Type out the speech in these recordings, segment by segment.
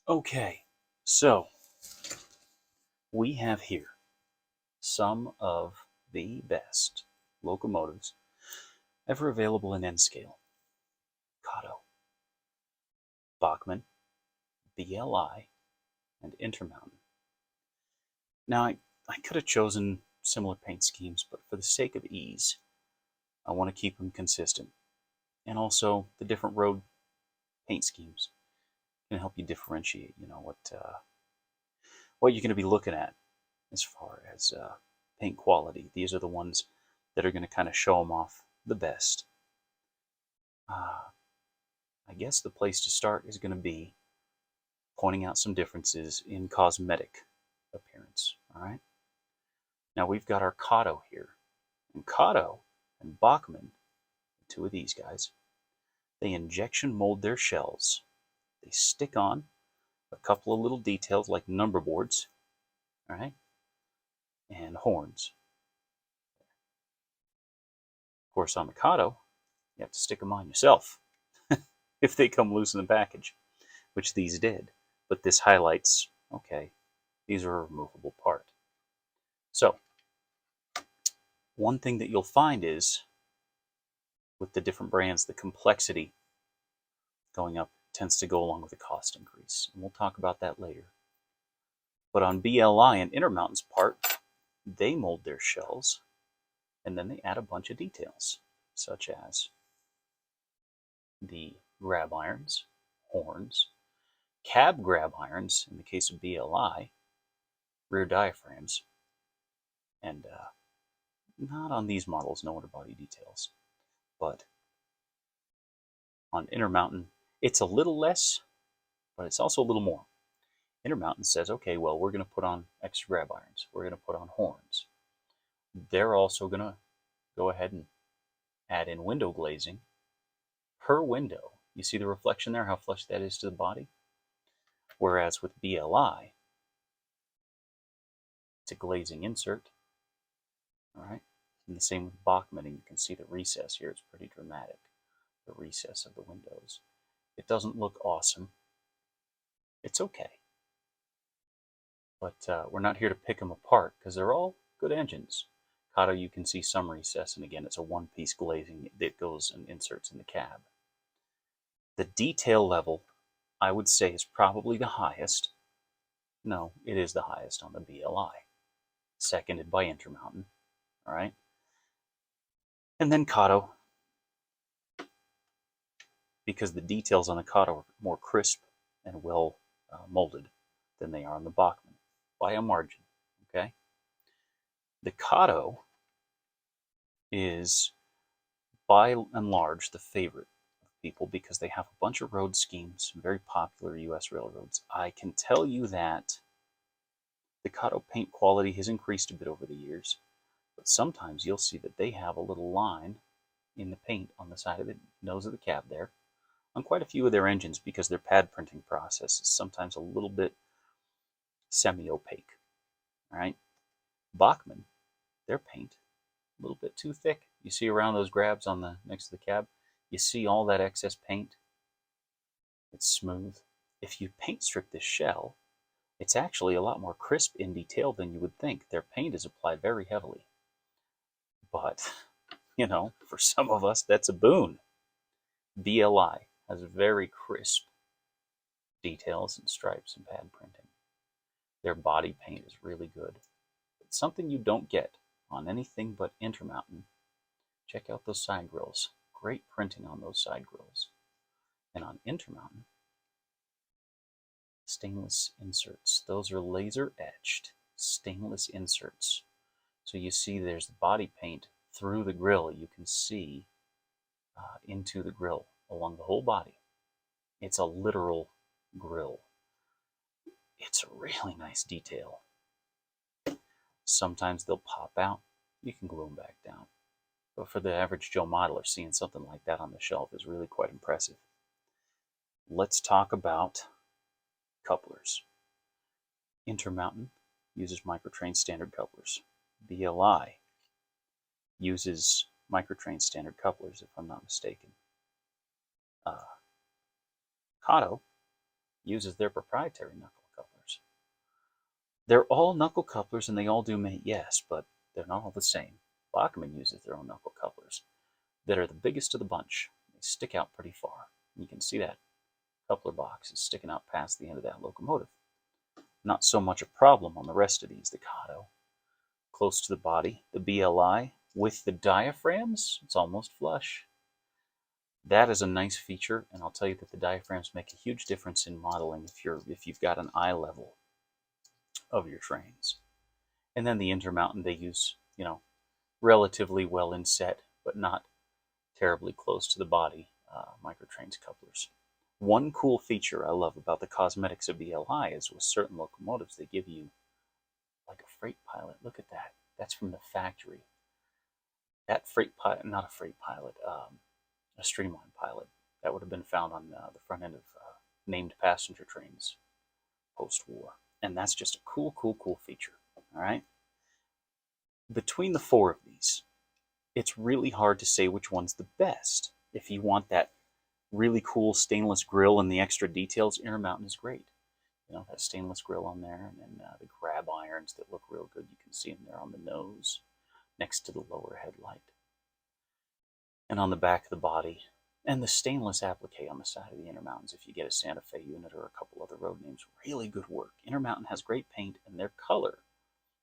Okay, so we have here some of the best locomotives ever available in N scale. Kato, Bachmann, BLI, and Intermountain. Now, I could have chosen similar paint schemes, but for the sake of ease, I want to keep them consistent. And also, the different road paint schemes can help you differentiate, what you're going to be looking at as far as paint quality. These are the ones that are going to kind of show them off the best. I guess the place to start is going to be pointing out some differences in cosmetic appearance. All right. Now we've got our Kato here, and Kato and Bachmann, two of these guys, they injection mold their shells. They stick on a couple of little details like number boards, all right, and horns. Of course, on the Kato, you have to stick them on yourself if they come loose in the package, which these did. But this highlights, okay, these are a removable part. So, one thing that you'll find is with the different brands, the complexity going up tends to go along with the cost increase. And we'll talk about that later. But on BLI and Intermountain's part, they mold their shells and then they add a bunch of details, such as the grab irons, horns, cab grab irons in the case of BLI, rear diaphragms, and not on these models, no underbody details. But on Intermountain, it's a little less, but it's also a little more. Intermountain says, okay, well, we're going to put on extra grab irons. We're going to put on horns. They're also going to go ahead and add in window glazing per window. You see the reflection there, how flush that is to the body? Whereas with BLI, it's a glazing insert. All right. And the same with Bachmann, and you can see the recess here. It's pretty dramatic, the recess of the windows. It doesn't look awesome. It's okay. But we're not here to pick them apart because they're all good engines. Kato, you can see some recess, and again, it's a one-piece glazing that goes and inserts in the cab. The detail level, I would say, is probably the highest. No, it is the highest on the BLI, seconded by Intermountain. All right. And then Kato, because the details on the Kato are more crisp and well molded than they are on the Bachmann by a margin. Okay. The Kato is by and large the favorite of people because they have a bunch of road schemes, very popular US railroads. I can tell you that the Kato paint quality has increased a bit over the years, but sometimes you'll see that they have a little line in the paint on the side of the nose of the cab there on quite a few of their engines because their pad printing process is sometimes a little bit semi-opaque. All right, Bachmann, their paint, a little bit too thick. You see around those grabs on the next to the cab, you see all that excess paint. It's smooth. If you paint strip this shell, it's actually a lot more crisp in detail than you would think. Their paint is applied very heavily. But, for some of us, that's a boon. BLI has very crisp details and stripes and pad printing. Their body paint is really good. But something you don't get on anything but Intermountain, check out those side grills. Great printing on those side grills. And on Intermountain, stainless inserts. Those are laser etched stainless inserts. So you see there's the body paint through the grill. You can see into the grill along the whole body. It's a literal grill. It's a really nice detail. Sometimes they'll pop out. You can glue them back down. But for the average Joe modeler, seeing something like that on the shelf is really quite impressive. Let's talk about couplers. Intermountain uses Microtrain standard couplers. BLI uses Microtrain standard couplers, if I'm not mistaken. Kato uses their proprietary knuckle couplers. They're all knuckle couplers and they all do mate, yes, but they're not all the same. Bachmann uses their own knuckle couplers that are the biggest of the bunch. They stick out pretty far. You can see that coupler box is sticking out past the end of that locomotive. Not so much a problem on the rest of these. The Kato, close to the body. The BLI, with the diaphragms, it's almost flush. That is a nice feature, and I'll tell you that the diaphragms make a huge difference in modeling if you've got an eye level of your trains. And then the Intermountain they use, relatively well inset, but not terribly close to the body microtrains couplers. One cool feature I love about the cosmetics of BLI is with certain locomotives, they give you like a freight pilot. Look at that. That's from the factory. That freight pilot, not a freight pilot, a streamline pilot. That would have been found on the front end of named passenger trains post-war. And that's just a cool, cool, cool feature. All right. Between the four of these, it's really hard to say which one's the best. If you want that really cool stainless grill and the extra details, Intermountain is great. That stainless grill on there, and then the grab irons that look real good. You can see them there on the nose, next to the lower headlight, and on the back of the body, and the stainless applique on the side of the Intermountains. If you get a Santa Fe unit or a couple other road names, really good work. Intermountain has great paint, and their color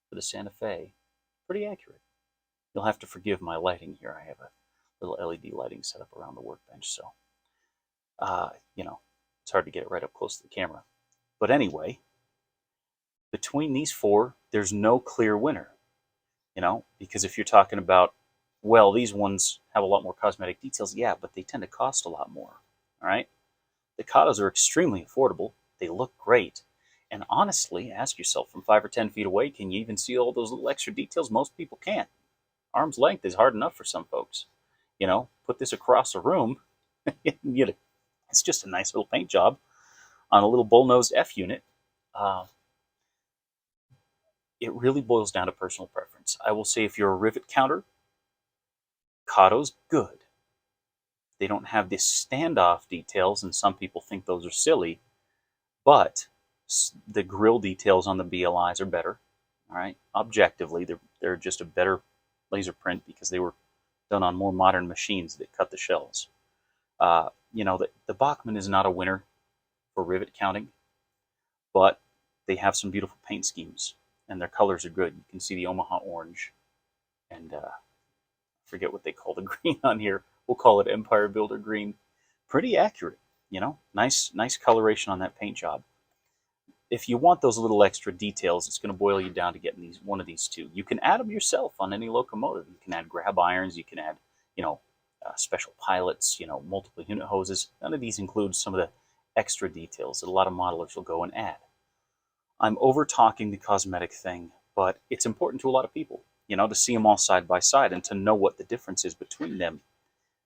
for the Santa Fe, pretty accurate. You'll have to forgive my lighting here. I have a little LED lighting set up around the workbench, so it's hard to get it right up close to the camera. But anyway, between these four, there's no clear winner, because if you're talking about, well, these ones have a lot more cosmetic details, yeah, but they tend to cost a lot more, all right? The Katos are extremely affordable. They look great. And honestly, ask yourself, from 5 or 10 feet away, can you even see all those little extra details? Most people can't. Arm's length is hard enough for some folks. Put this across a room, it's just a nice little paint job on a little bull-nosed F unit. It really boils down to personal preference. I will say if you're a rivet counter, Kato's good. They don't have this standoff details, and some people think those are silly, but the grill details on the BLIs are better. All right, objectively, they're just a better laser print because they were done on more modern machines that cut the shells. The Bachmann is not a winner for rivet counting, but they have some beautiful paint schemes, and their colors are good. You can see the Omaha orange, and I forget what they call the green on here. We'll call it Empire Builder green. Pretty accurate, nice coloration on that paint job. If you want those little extra details, it's going to boil you down to getting one of these two. You can add them yourself on any locomotive. You can add grab irons. You can add, special pilots, multiple unit hoses. None of these include some of the extra details that a lot of modelers will go and add. I'm over talking the cosmetic thing, but it's important to a lot of people, to see them all side by side and to know what the difference is between them,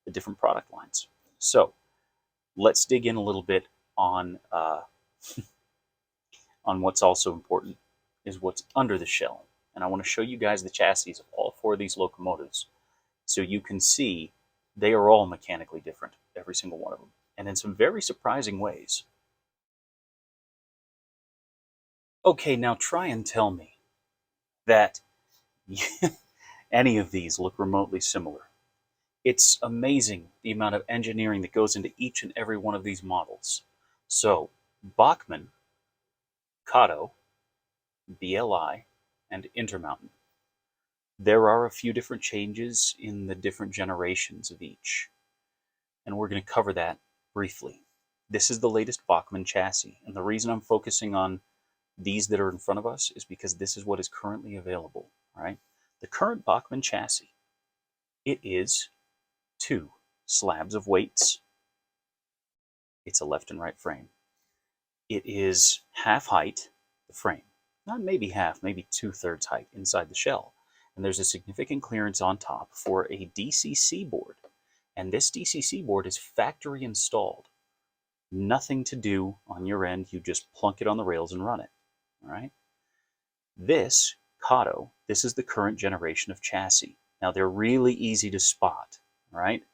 the different product lines. So let's dig in a little bit on what's also important is what's under the shell. And I want to show you guys the chassis of all four of these locomotives so you can see they are all mechanically different, every single one of them, and in some very surprising ways. Okay, now try and tell me that any of these look remotely similar. It's amazing the amount of engineering that goes into each and every one of these models. So, Bachmann, Kato, BLI, and Intermountain. There are a few different changes in the different generations of each, and we're going to cover that briefly. This is the latest Bachmann chassis, and the reason I'm focusing on these that are in front of us is because this is what is currently available. All right, the current Bachmann chassis, it is 2 slabs of weights. It's a left and right frame. It is half height, the frame. Not maybe half, maybe 2/3 height inside the shell. And there's a significant clearance on top for a DCC board. And this DCC board is factory installed. Nothing to do on your end. You just plunk it on the rails and run it. All right. This Kato, this is the current generation of chassis. Now they're really easy to spot. All right.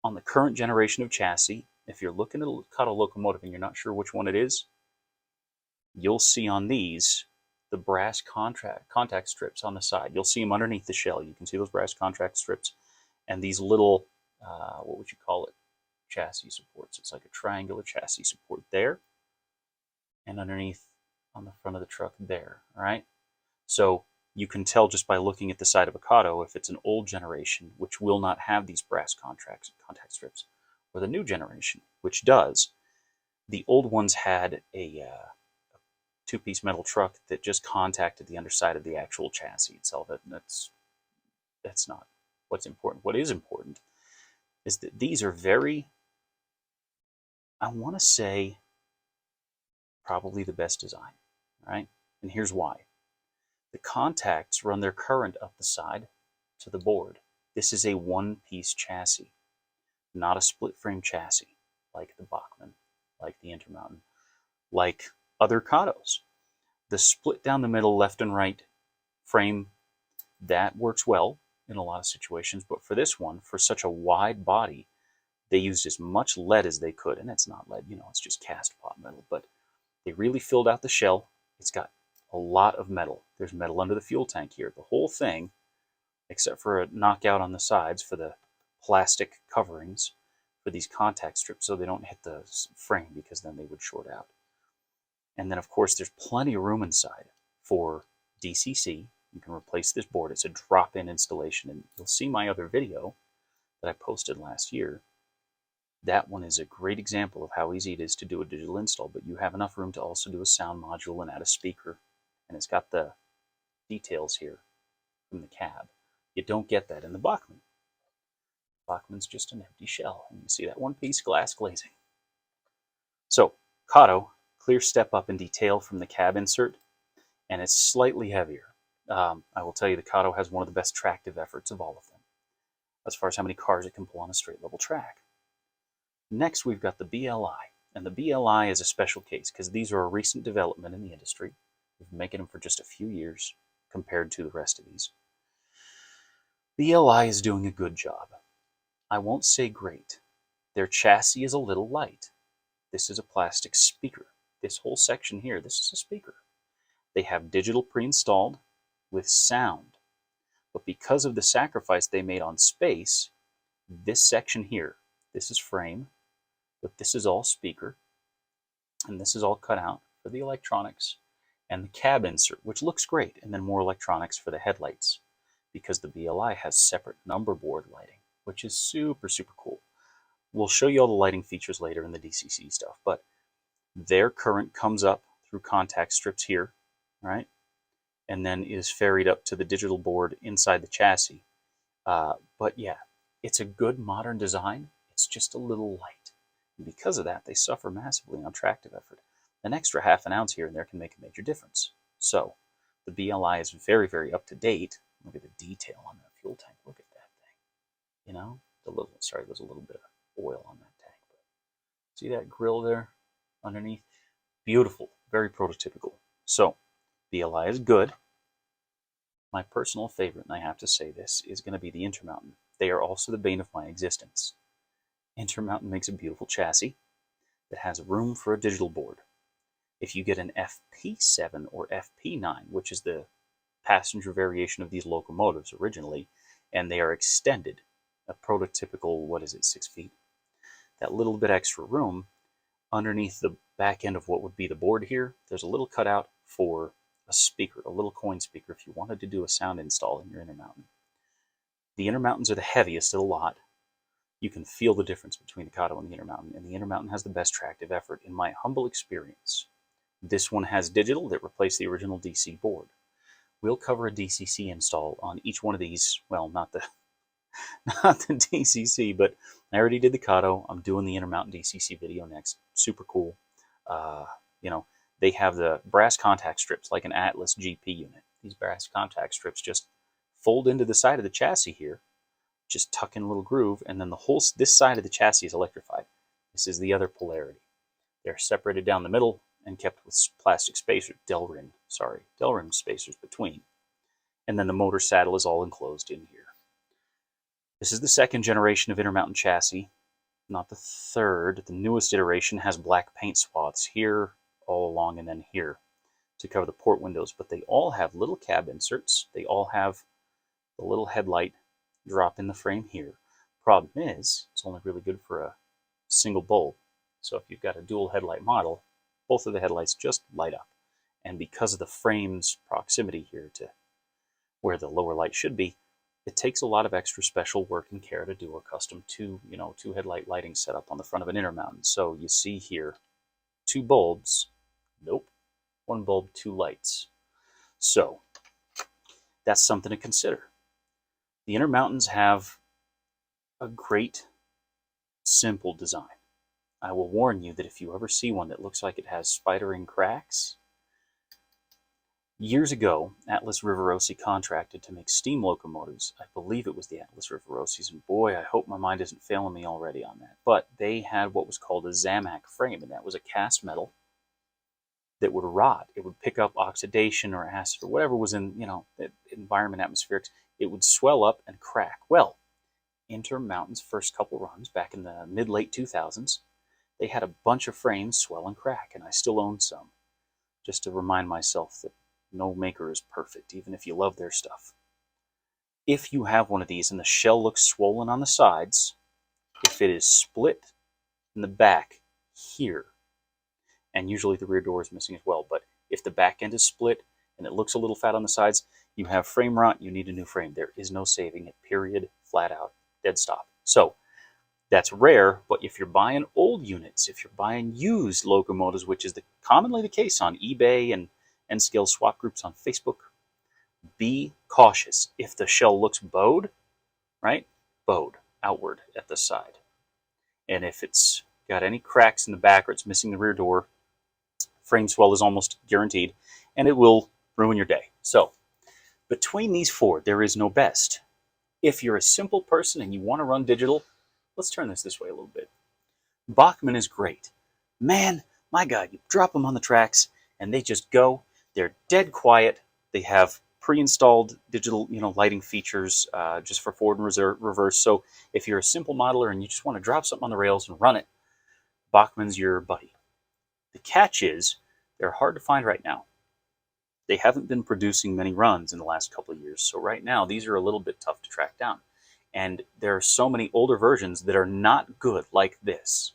On the current generation of chassis, if you're looking at a Kato locomotive and you're not sure which one it is, you'll see on these the brass contact strips on the side. You'll see them underneath the shell. You can see those brass contact strips and these little, what would you call it, chassis supports. It's like a triangular chassis support there and underneath on the front of the truck there, all right? So you can tell just by looking at the side of a Kato if it's an old generation, which will not have these brass contact strips, or the new generation, which does. The old ones had a two-piece metal truck that just contacted the underside of the actual chassis itself. That's not what's important. What is important is that these are very, I want to say, probably the best design, right? And here's why. The contacts run their current up the side to the board. This is a one-piece chassis, not a split-frame chassis like the Bachmann, like the Intermountain, like other Katos. The split down the middle, left and right frame, that works well in a lot of situations, but for this one, for such a wide body, they used as much lead as they could, and it's not lead, it's just cast pot metal, but they really filled out the shell. It's got a lot of metal. There's metal under the fuel tank here. The whole thing, except for a knockout on the sides for the plastic coverings for these contact strips so they don't hit the frame, because then they would short out. And then, of course, there's plenty of room inside for DCC. You can replace this board. It's a drop-in installation, and you'll see my other video that I posted last year. That one is a great example of how easy it is to do a digital install, but you have enough room to also do a sound module and add a speaker. And it's got the details here from the cab. You don't get that in the Bachmann. Bachmann's just an empty shell, and you see that one-piece glass glazing. So, Kato, clear step up in detail from the cab insert, and it's slightly heavier. I will tell you the Kato has one of the best tractive efforts of all of them, as far as how many cars it can pull on a straight level track. Next, we've got the BLI, and the BLI is a special case because these are a recent development in the industry. We've been making them for just a few years compared to the rest of these. BLI is doing a good job. I won't say great. Their chassis is a little light. This is a plastic speaker. This whole section here, this is a speaker. They have digital pre-installed with sound. But because of the sacrifice they made on space, this section here, this is frame, but this is all speaker, and this is all cut out for the electronics and the cab insert, which looks great, and then more electronics for the headlights, because the BLI has separate number board lighting, which is super, super cool. We'll show you all the lighting features later in the DCC stuff, but their current comes up through contact strips here, right? And then is ferried up to the digital board inside the chassis. But yeah, it's a good modern design. It's just a little light. And because of that, they suffer massively on tractive effort. An extra half an ounce here and there can make a major difference. So the BLI is very, very up to date. Look at the detail on that fuel tank. Look at that thing. There's a little bit of oil on that tank. But see that grill there underneath? Beautiful, very prototypical. So BLI is good. My personal favorite, and I have to say this, is going to be the Intermountain. They are also the bane of my existence. Intermountain makes a beautiful chassis that has room for a digital board. If you get an FP7 or FP9, which is the passenger variation of these locomotives originally, and they are extended, a prototypical, 6 feet, that little bit extra room, underneath the back end of what would be the board here, there's a little cutout for a speaker, a little coin speaker, if you wanted to do a sound install in your Intermountain. The Intermountains are the heaviest of the lot. You can feel the difference between the Kato and the Intermountain, and the Intermountain has the best tractive effort in my humble experience. This one has digital that replaced the original DC board. We'll cover a DCC install on each one of these. Well, not the DCC, but I already did the Kato. I'm doing the Intermountain DCC video next. Super cool. They have the brass contact strips like an Atlas GP unit. These brass contact strips just fold into the side of the chassis here, just tuck in a little groove, and then this side of the chassis is electrified. This is the other polarity. They're separated down the middle and kept with plastic spacers, Delrin spacers between. And then the motor saddle is all enclosed in here. This is the second generation of Intermountain chassis. not the third. The newest iteration has black paint swaths here, all along, and then here to cover the port windows. But they all have little cab inserts. They all have the little headlight drop in the frame here. Problem is, it's only really good for a single bulb. So if you've got a dual headlight model, both of the headlights just light up. And because of the frame's proximity here to where the lower light should be, it takes a lot of extra special work and care to do a custom two headlight lighting setup on the front of an Intermountain. So you see here, 2 bulbs, nope, 1 bulb, 2 lights. So that's something to consider. The Intermountains have a great, simple design. I will warn you that if you ever see one that looks like it has spidering cracks, years ago, Atlas Rivarossi contracted to make steam locomotives. I believe it was the Atlas Rivarossis, and boy, I hope my mind isn't failing me already on that. But they had what was called a Zamac frame, and that was a cast metal that would rot. It would pick up oxidation or acid or whatever was in, the environment, atmospherics. It would swell up and crack. Well, Intermountain's first couple runs back in the mid-late 2000s, they had a bunch of frames swell and crack, and I still own some, just to remind myself that no maker is perfect, even if you love their stuff. If you have one of these and the shell looks swollen on the sides, if it is split in the back here, and usually the rear door is missing as well, but if the back end is split and it looks a little fat on the sides, you have frame rot, you need a new frame. There is no saving it, period, flat out, dead stop. So that's rare, but if you're buying old units, if you're buying used locomotives, which is commonly the case on eBay and N-scale swap groups on Facebook, be cautious. If the shell looks bowed, right? Bowed outward at the side. And if it's got any cracks in the back or it's missing the rear door, frame swell is almost guaranteed, and it will ruin your day. So between these 4, there is no best. If you're a simple person and you want to run digital, let's turn this way a little bit. Bachmann is great. Man, my God, you drop them on the tracks and they just go. They're dead quiet. They have pre-installed digital, lighting features just for forward and reverse. So if you're a simple modeler and you just want to drop something on the rails and run it, Bachmann's your buddy. The catch is they're hard to find right now. They haven't been producing many runs in the last couple of years. So right now, these are a little bit tough to track down. And there are so many older versions that are not good like this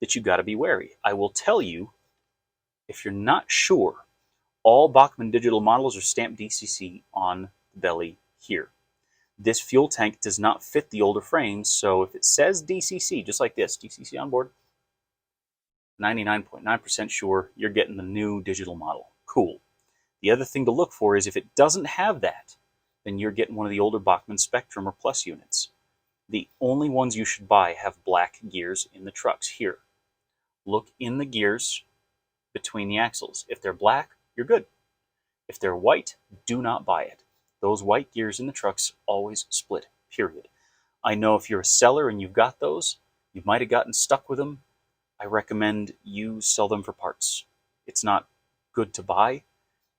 that you got to be wary. I will tell you, if you're not sure, all Bachmann digital models are stamped DCC on the belly here. This fuel tank does not fit the older frames, so if it says DCC, just like this, DCC on board, 99.9% sure you're getting the new digital model. Cool. The other thing to look for is if it doesn't have that, then you're getting one of the older Bachmann Spectrum or Plus units. The only ones you should buy have black gears in the trucks here. Look in the gears between the axles. If they're black, you're good. If they're white, do not buy it. Those white gears in the trucks always split, period. I know if you're a seller and you've got those, you might have gotten stuck with them. I recommend you sell them for parts. It's not good to buy,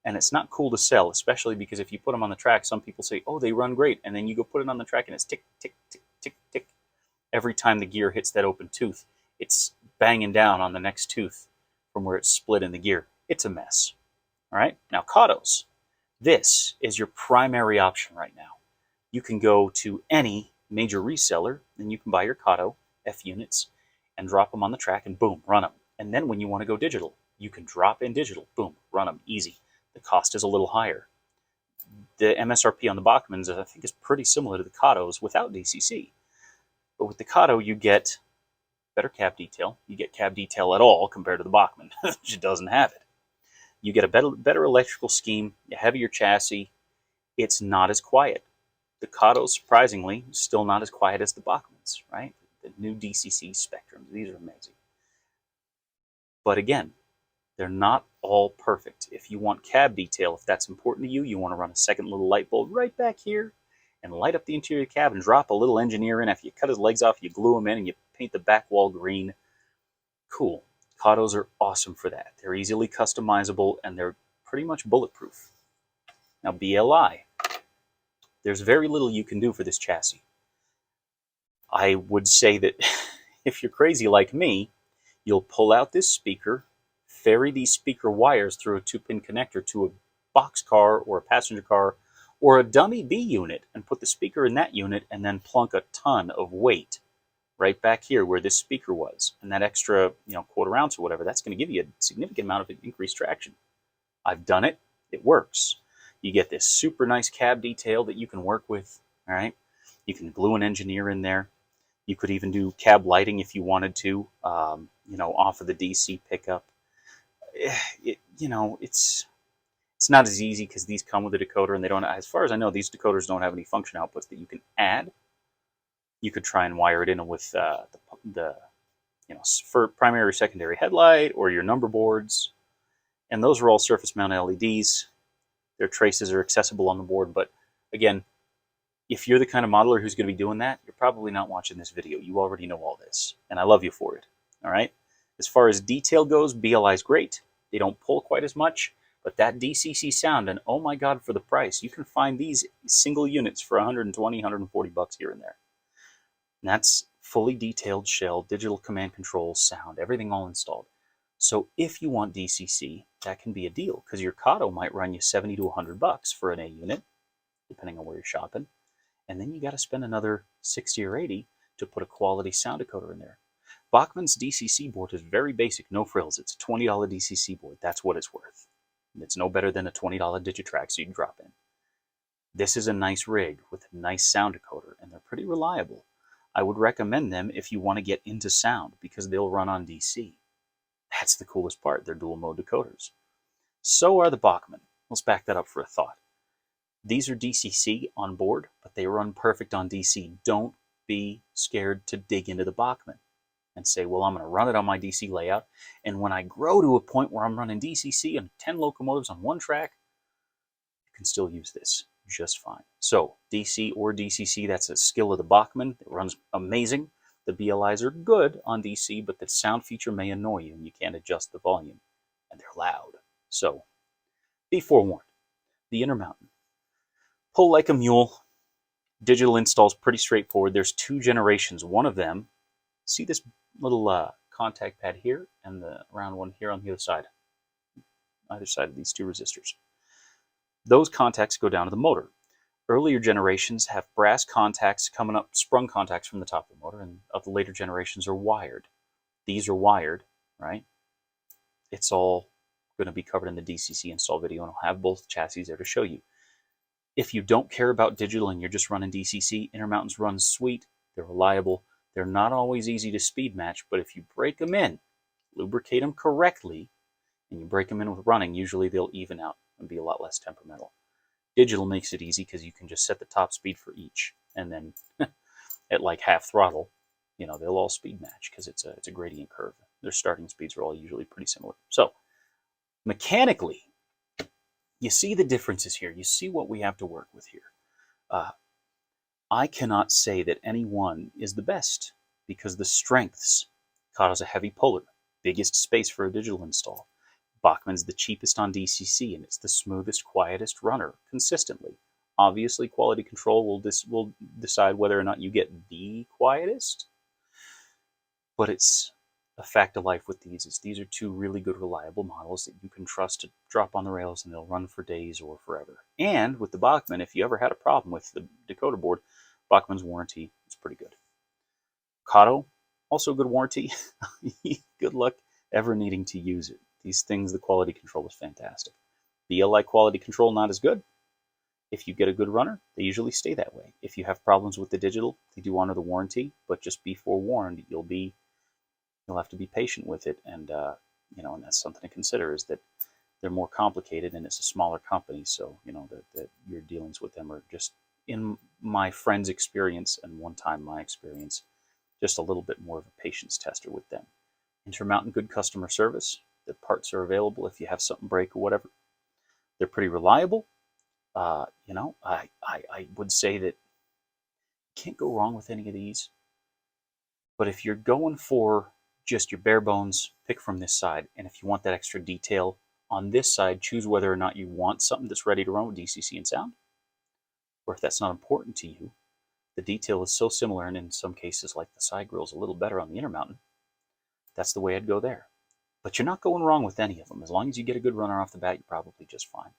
and it's not cool to sell, especially because if you put them on the track, some people say, oh, they run great, and then you go put it on the track and it's tick, tick, tick, tick, tick. Every time the gear hits that open tooth, it's banging down on the next tooth from where it's split in the gear. It's a mess. All right, now Katos. This is your primary option right now. You can go to any major reseller and you can buy your Kato F units and drop them on the track and boom, run them. And then when you want to go digital, you can drop in digital, boom, run them, easy. The cost is a little higher. The MSRP on the Bachmanns, I think, is pretty similar to the Katos without DCC. But with the Kato, you get better cab detail. You get cab detail at all compared to the Bachmann, which doesn't have it. You get a better electrical scheme, a heavier chassis. It's not as quiet. The Kato, surprisingly, is still not as quiet as the Bachmanns, right? The new DCC Spectrums, these are amazing. But again, they're not all perfect. If you want cab detail, if that's important to you, you want to run a second little light bulb right back here and light up the interior cab and drop a little engineer in. After you cut his legs off, you glue him in and you paint the back wall green. Cool. Katos are awesome for that. They're easily customizable and they're pretty much bulletproof. Now BLI, there's very little you can do for this chassis. I would say that if you're crazy like me, you'll pull out this speaker, ferry these speaker wires through a 2-pin connector to a box car or a passenger car or a dummy B unit and put the speaker in that unit and then plunk a ton of weight right back here where this speaker was. And that extra, quarter ounce or whatever, that's going to give you a significant amount of increased traction. I've done it. It works. You get this super nice cab detail that you can work with, all right? You can glue an engineer in there. You could even do cab lighting if you wanted to, off of the DC pickup. It's not as easy because these come with a decoder and they don't, as far as I know, these decoders don't have any function outputs that you can add. You could try and wire it in with the for primary, secondary headlight or your number boards. And those are all surface mount LEDs. Their traces are accessible on the board. But again, if you're the kind of modeler who's going to be doing that, you're probably not watching this video. You already know all this. And I love you for it. All right? As far as detail goes, BLI is great. They don't pull quite as much. But that DCC sound, and oh my God, for the price, you can find these single units for 120, 140 bucks here and there. And that's fully detailed shell, digital command control, sound, everything all installed. So if you want DCC, that can be a deal because your Kato might run you 70 to 100 bucks for an A unit, depending on where you're shopping. And then you got to spend another 60 or 80 to put a quality sound decoder in there. Bachmann's DCC board is very basic, no frills. It's a $20 DCC board. That's what it's worth. It's no better than a $20 Digitrack so you can drop in. This is a nice rig with a nice sound decoder, and they're pretty reliable. I would recommend them if you want to get into sound because they'll run on DC. That's the coolest part. They're dual mode decoders. So are the Bachmann. Let's back that up for a thought. These are DCC on board, but they run perfect on DC. Don't be scared to dig into the Bachmann and say, well, I'm going to run it on my DC layout. And when I grow to a point where I'm running DCC and 10 locomotives on one track, you can still use this just fine. So DC or DCC, that's a skill of the Bachmann. It runs amazing. The BLIs are good on DC, but the sound feature may annoy you and you can't adjust the volume. And they're loud. So be forewarned. The Intermountain. Pull like a mule. Digital install is pretty straightforward. There's 2 generations. One of them, see this little contact pad here and the round one here on the other side. Either side of these 2 resistors. Those contacts go down to the motor. Earlier generations have brass contacts coming up, sprung contacts from the top of the motor, and of the later generations are wired. These are wired, right? It's all going to be covered in the DCC install video, and I'll have both chassis there to show you. If you don't care about digital and you're just running DCC, Intermountains run sweet. They're reliable. They're not always easy to speed match, but if you break them in, lubricate them correctly, and you break them in with running, usually they'll even out and be a lot less temperamental. Digital makes it easy because you can just set the top speed for each, and then at like half throttle, they'll all speed match because it's a gradient curve. Their starting speeds are all usually pretty similar. So mechanically, you see the differences here. You see what we have to work with here. I cannot say that any one is the best because the strengths cause a heavy puller, biggest space for a digital install. Bachmann's the cheapest on DCC, and it's the smoothest, quietest runner consistently. Obviously, quality control will decide whether or not you get the quietest, but it's a fact of life with these. These are 2 really good, reliable models that you can trust to drop on the rails, and they'll run for days or forever. And with the Bachmann, if you ever had a problem with the decoder board, Bachmann's warranty is pretty good. Kato, also good warranty. Good luck ever needing to use it. These things, the quality control is fantastic. BLI quality control, not as good. If you get a good runner, they usually stay that way. If you have problems with the digital, they do honor the warranty, but just be forewarned, you'll have to be patient with it, and and that's something to consider is that they're more complicated and it's a smaller company, so that your dealings with them are just, in my friend's experience and one time my experience, just a little bit more of a patience tester with them. Intermountain, good customer service. The parts are available if you have something break or whatever. They're pretty reliable. I would say that you can't go wrong with any of these. But if you're going for just your bare bones, pick from this side. And if you want that extra detail on this side, choose whether or not you want something that's ready to run with DCC and sound. Or if that's not important to you, the detail is so similar, and in some cases, like the side grill's a little better on the Intermountain, that's the way I'd go there. But you're not going wrong with any of them. As long as you get a good runner off the bat, you're probably just fine.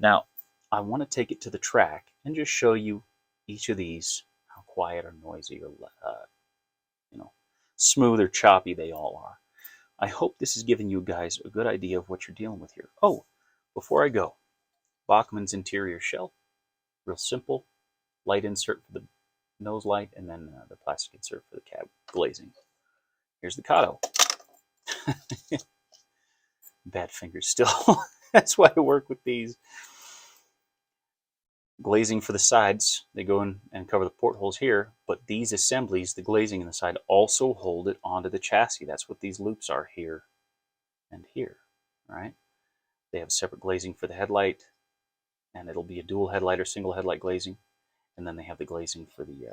Now, I want to take it to the track and just show you each of these, how quiet or noisy or smooth or choppy they all are. I hope this has given you guys a good idea of what you're dealing with here. Oh, before I go, Bachmann's interior shell, real simple, light insert for the nose light, and then the plastic insert for the cab glazing. Here's the Kato. Bad fingers still. That's why I work with these. Glazing for the sides, they go in and cover the portholes here, but these assemblies, the glazing in the side, also hold it onto the chassis. That's what these loops are here and here, right? They have separate glazing for the headlight, and it'll be a dual headlight or single headlight glazing, and then they have the glazing for the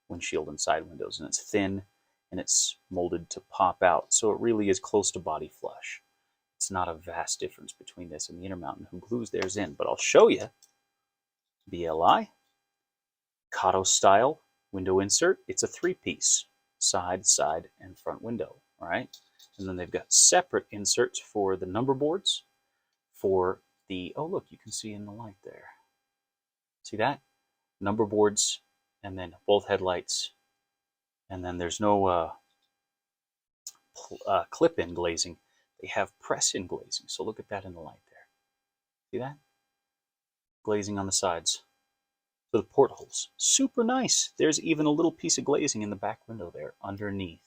windshield and side windows, and it's thin, and it's molded to pop out, so it really is close to body flush. It's not a vast difference between this and the Intermountain, who glues theirs in, but I'll show you. BLI, Kato style window insert. It's a 3-piece, side, side, and front window. All right, and then they've got separate inserts for the number boards. For the look, you can see in the light there. See that? Number boards, and then both headlights, and then there's no clip-in glazing. They have press-in glazing. So look at that in the light there. See that? Glazing on the sides for the portholes. Super nice. There's even a little piece of glazing in the back window there underneath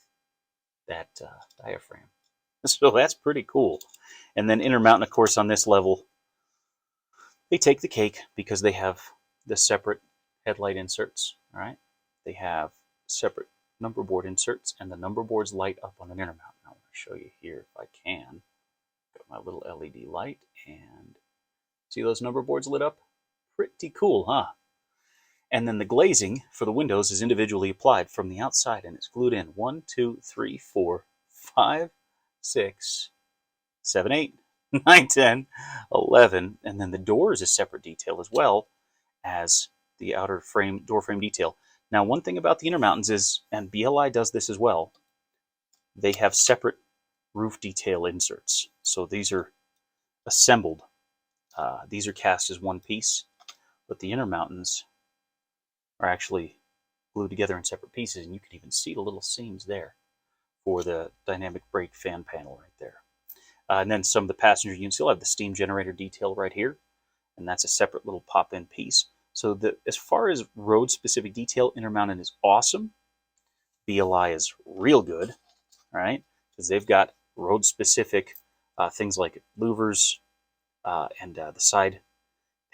that diaphragm. So that's pretty cool. And then Intermountain, of course, on this level, they take the cake because they have the separate headlight inserts. All right, they have separate number board inserts, and the number boards light up on an Intermountain. I want to show you here if I can. Got my little LED light, and see those number boards lit up? Pretty cool, huh? And then the glazing for the windows is individually applied from the outside, and it's glued in 1, 2, 3, 4, 5, 6, 7, 8, 9, 10, 11, and then the door is a separate detail as well as the outer frame, door frame detail. Now, one thing about the Intermountains is, and BLI does this as well, they have separate roof detail inserts. So these are assembled. These are cast as one piece, but the Intermountains are actually glued together in separate pieces, and you can even see the little seams there for the dynamic brake fan panel right there. And then some of the passenger units, you'll have the steam generator detail right here, and that's a separate little pop-in piece. So as far as road-specific detail, Intermountain is awesome. BLI is real good, all right, because they've got road-specific things like louvers, and the side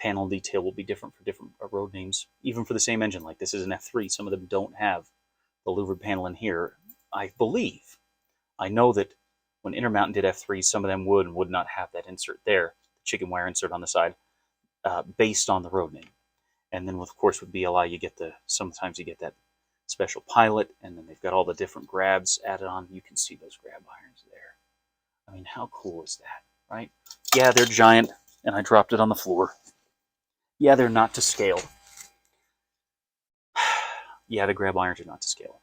panel detail will be different for different road names, even for the same engine. Like this is an F3. Some of them don't have the louvered panel in here, I believe. I know that when Intermountain did F3, some of them would and would not have that insert there, the chicken wire insert on the side, based on the road name. And then, of course, with BLI, you get sometimes you get that special pilot, and then they've got all the different grabs added on. You can see those grab irons there. I mean, how cool is that, right? Yeah, they're giant, and I dropped it on the floor. Yeah, they're not to scale. Yeah, the grab irons are not to scale.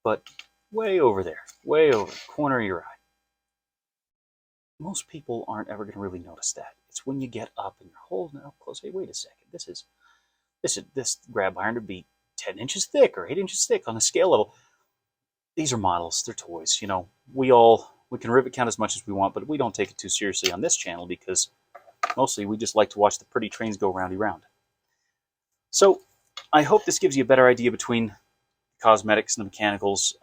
But way over there, way over, corner of your eye. Most people aren't ever going to really notice that. It's when you get up and you're holding it up close. Hey, wait a second. This grab iron would be 10 inches thick or 8 inches thick on the scale level. These are models. They're toys. You know, we can rivet count as much as we want, but we don't take it too seriously on this channel because mostly we just like to watch the pretty trains go roundy round. So I hope this gives you a better idea between the cosmetics and the mechanicals.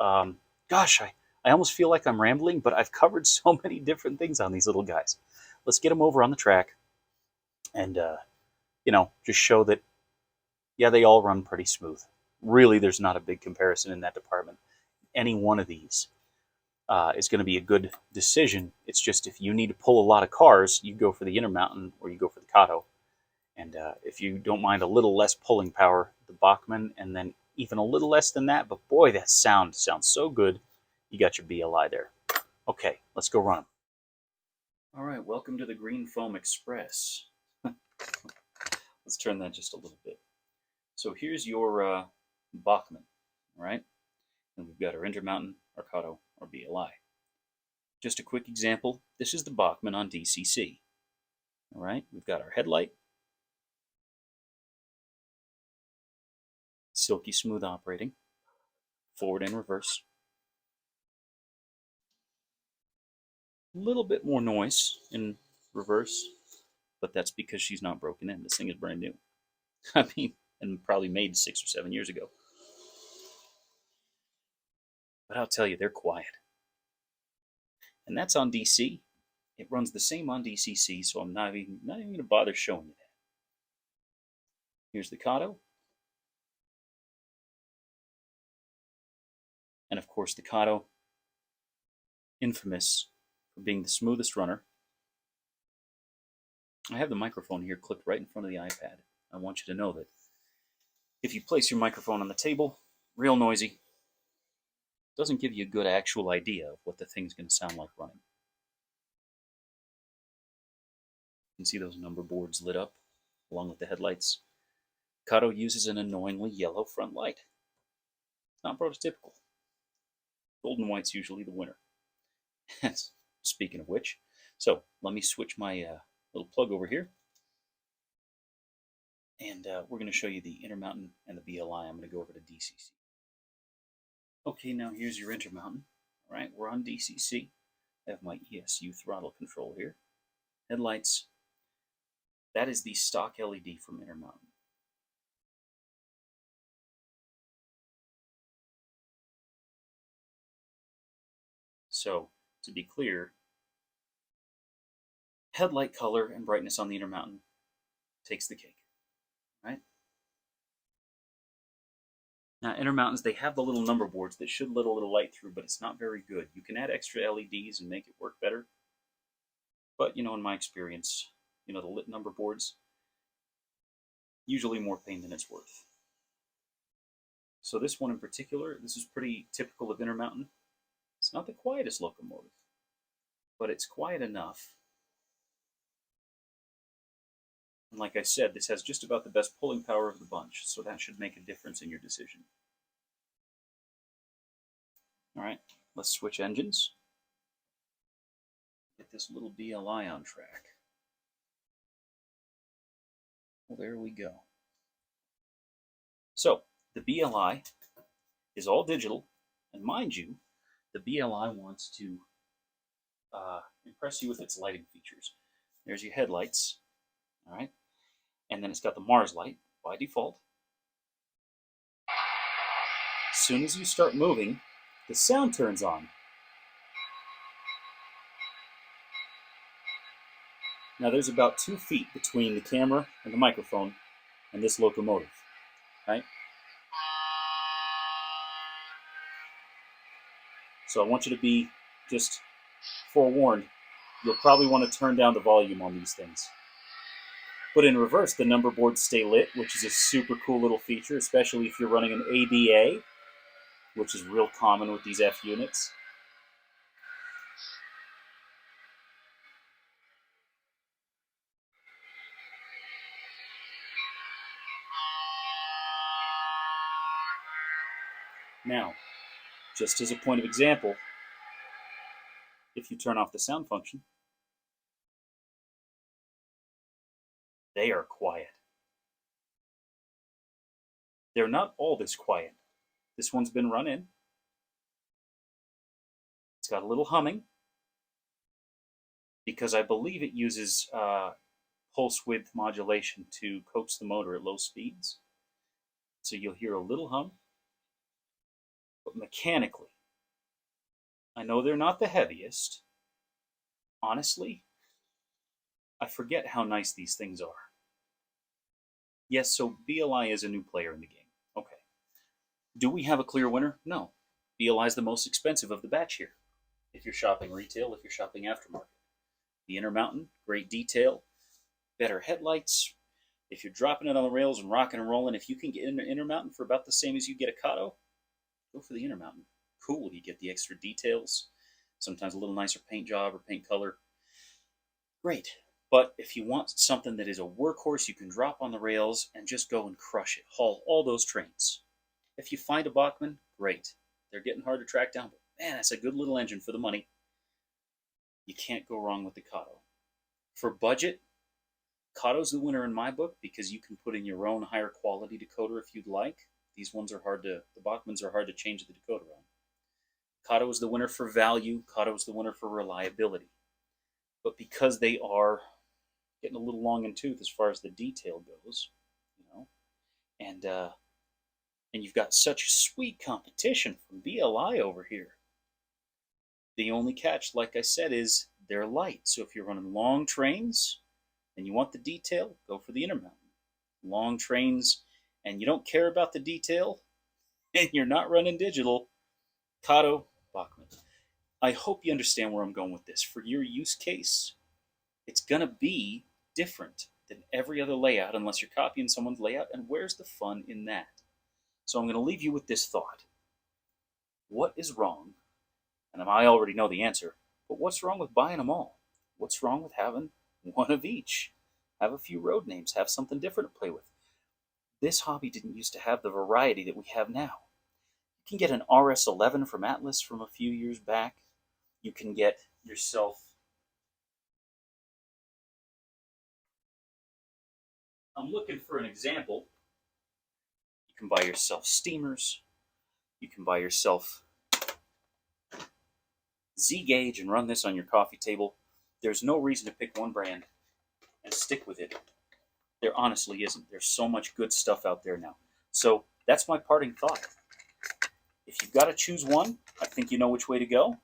Gosh, I almost feel like I'm rambling, but I've covered so many different things on these little guys. Let's get them over on the track and, just show that, yeah, they all run pretty smooth. Really, there's not a big comparison in that department. Any one of these is going to be a good decision. It's just if you need to pull a lot of cars, you go for the Intermountain or you go for the Kato. And if you don't mind a little less pulling power, the Bachmann, and then even a little less than that, but boy, that sounds so good. You got your BLI there. Okay, let's go run them. All right, welcome to the Green Foam Express. Let's turn that just a little bit. So here's your Bachmann, all right? And we've got our Intermountain, our Kato, our BLI. Just a quick example, this is the Bachmann on DCC. All right, we've got our headlight, silky smooth operating, forward and reverse. A little bit more noise in reverse, but that's because she's not broken in. This thing is brand new. I mean, and probably made 6 or 7 years ago. But I'll tell you, they're quiet. And that's on DC. It runs the same on DCC, so I'm not even going to bother showing you that. Here's the Kato. And of course, the Kato, infamous for being the smoothest runner. I have the microphone here clipped right in front of the iPad. I want you to know that if you place your microphone on the table, real noisy, doesn't give you a good actual idea of what the thing's going to sound like running. You can see those number boards lit up along with the headlights. Kato uses an annoyingly yellow front light. Not prototypical. Gold and white's usually the winner. Speaking of which, so let me switch my little plug over here. And we're going to show you the Intermountain and the BLI. I'm going to go over to DCC. Okay, now here's your Intermountain. All right, we're on DCC. I have my ESU throttle control here. Headlights. That is the stock LED from Intermountain. So, to be clear, headlight color and brightness on the Intermountain takes the cake, right? Now, Intermountains, they have the little number boards that should let a little light through, but it's not very good. You can add extra LEDs and make it work better. But, in my experience, the lit number boards, usually more pain than it's worth. So this one in particular, this is pretty typical of Intermountain. It's not the quietest locomotive, but it's quiet enough. And like I said, this has just about the best pulling power of the bunch, so that should make a difference in your decision. All right, let's switch engines. Get this little BLI on track. Well, there we go. So, the BLI is all digital, and mind you, the BLI wants to impress you with its lighting features. There's your headlights, all right? And then it's got the Mars light by default. As soon as you start moving, the sound turns on. Now there's about 2 feet between the camera and the microphone and this locomotive, right? So I want you to be just forewarned. You'll probably want to turn down the volume on these things. But in reverse, the number boards stay lit, which is a super cool little feature, especially if you're running an ABA, which is real common with these F units. Now, just as a point of example, if you turn off the sound function, they are quiet. They're not all this quiet. This one's been run in. It's got a little humming because I believe it uses pulse width modulation to coax the motor at low speeds. So you'll hear a little hum. But mechanically, I know they're not the heaviest. Honestly, I forget how nice these things are. Yes, so BLI is a new player in the game. Okay. Do we have a clear winner? No. BLI is the most expensive of the batch here. If you're shopping retail, if you're shopping aftermarket. The Intermountain, great detail, better headlights. If you're dropping it on the rails and rocking and rolling, if you can get an Intermountain for about the same as you get a Kato, go for the Intermountain. Cool, you get the extra details, sometimes a little nicer paint job or paint color. Great. But if you want something that is a workhorse, you can drop on the rails and just go and crush it, haul all those trains. If you find a Bachmann, great. They're getting hard to track down, but man, that's a good little engine for the money. You can't go wrong with the Kato. For budget, Kato's the winner in my book because you can put in your own higher quality decoder if you'd like. These ones are the Bachmanns are hard to change the decoder on. Kato is the winner for value. Kato is the winner for reliability. But because they are getting a little long in tooth as far as the detail goes, you know, and you've got such sweet competition from BLI over here. The only catch, like I said, is they're light. So if you're running long trains and you want the detail, go for the Intermountain. Long trains and you don't care about the detail and you're not running digital, Kato, Bachmann. I hope you understand where I'm going with this. For your use case, it's going to be different than every other layout unless you're copying someone's layout. And where's the fun in that? So I'm going to leave you with this thought. What is wrong? And I already know the answer, but what's wrong with buying them all? What's wrong with having one of each? Have a few road names, have something different to play with. This hobby didn't used to have the variety that we have now. You can get an RS11 from Atlas from a few years back. You can get yourself I'm looking for an example. You can buy yourself steamers. You can buy yourself Z-gauge and run this on your coffee table. There's no reason to pick one brand and stick with it. There honestly isn't. There's so much good stuff out there now. So that's my parting thought. If you've got to choose one, I think you know which way to go.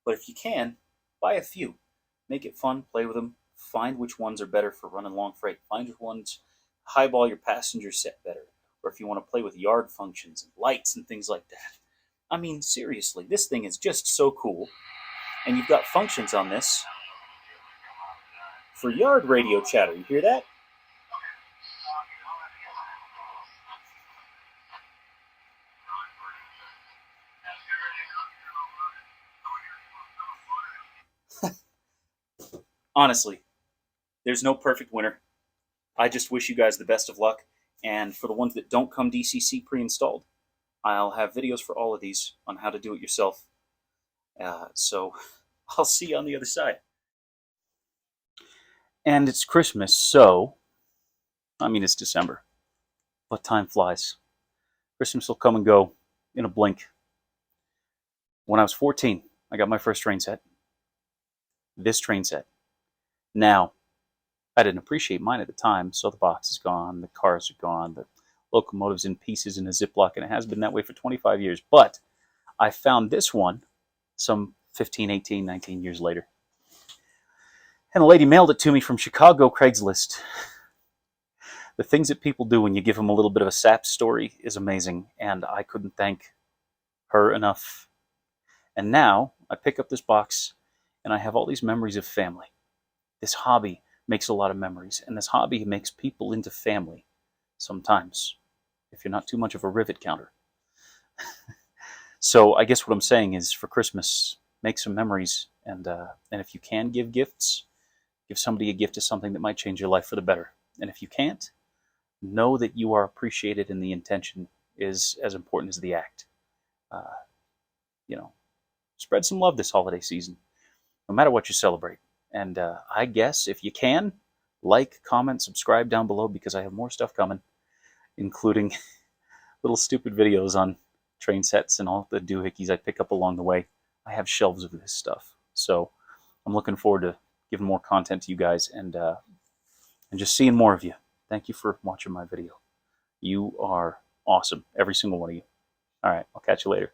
But if you can, buy a few. Make it fun, play with them. Find which ones are better for running long freight. Find which ones highball your passenger set better. Or if you want to play with yard functions and lights and things like that. I mean, seriously, this thing is just so cool. And you've got functions on this for yard radio chatter. You hear that? Honestly, there's no perfect winner. I just wish you guys the best of luck. And for the ones that don't come DCC pre-installed, I'll have videos for all of these on how to do it yourself. So I'll see you on the other side. And it's Christmas, so, I mean, it's December, but time flies. Christmas will come and go in a blink. When I was 14, I got my first train set. This train set. Now, I didn't appreciate mine at the time, so the box is gone, the cars are gone, the locomotive's in pieces in a Ziploc, and it has been that way for 25 years. But I found this one some 15, 18, 19 years later. And a lady mailed it to me from Chicago Craigslist. The things that people do when you give them a little bit of a sap story is amazing, and I couldn't thank her enough. And now I pick up this box, and I have all these memories of family. This hobby makes a lot of memories, and this hobby makes people into family sometimes, if you're not too much of a rivet counter. So I guess what I'm saying is, for Christmas, make some memories, and if you can give gifts, give somebody a gift of something that might change your life for the better. And if you can't, know that you are appreciated and the intention is as important as the act. Spread some love this holiday season, no matter what you celebrate. And I guess if you can, like, comment, subscribe down below, because I have more stuff coming, including little stupid videos on train sets and all the doohickeys I pick up along the way. I have shelves of this stuff. So I'm looking forward to giving more content to you guys and just seeing more of you. Thank you for watching my video. You are awesome, every single one of you. All right, I'll catch you later.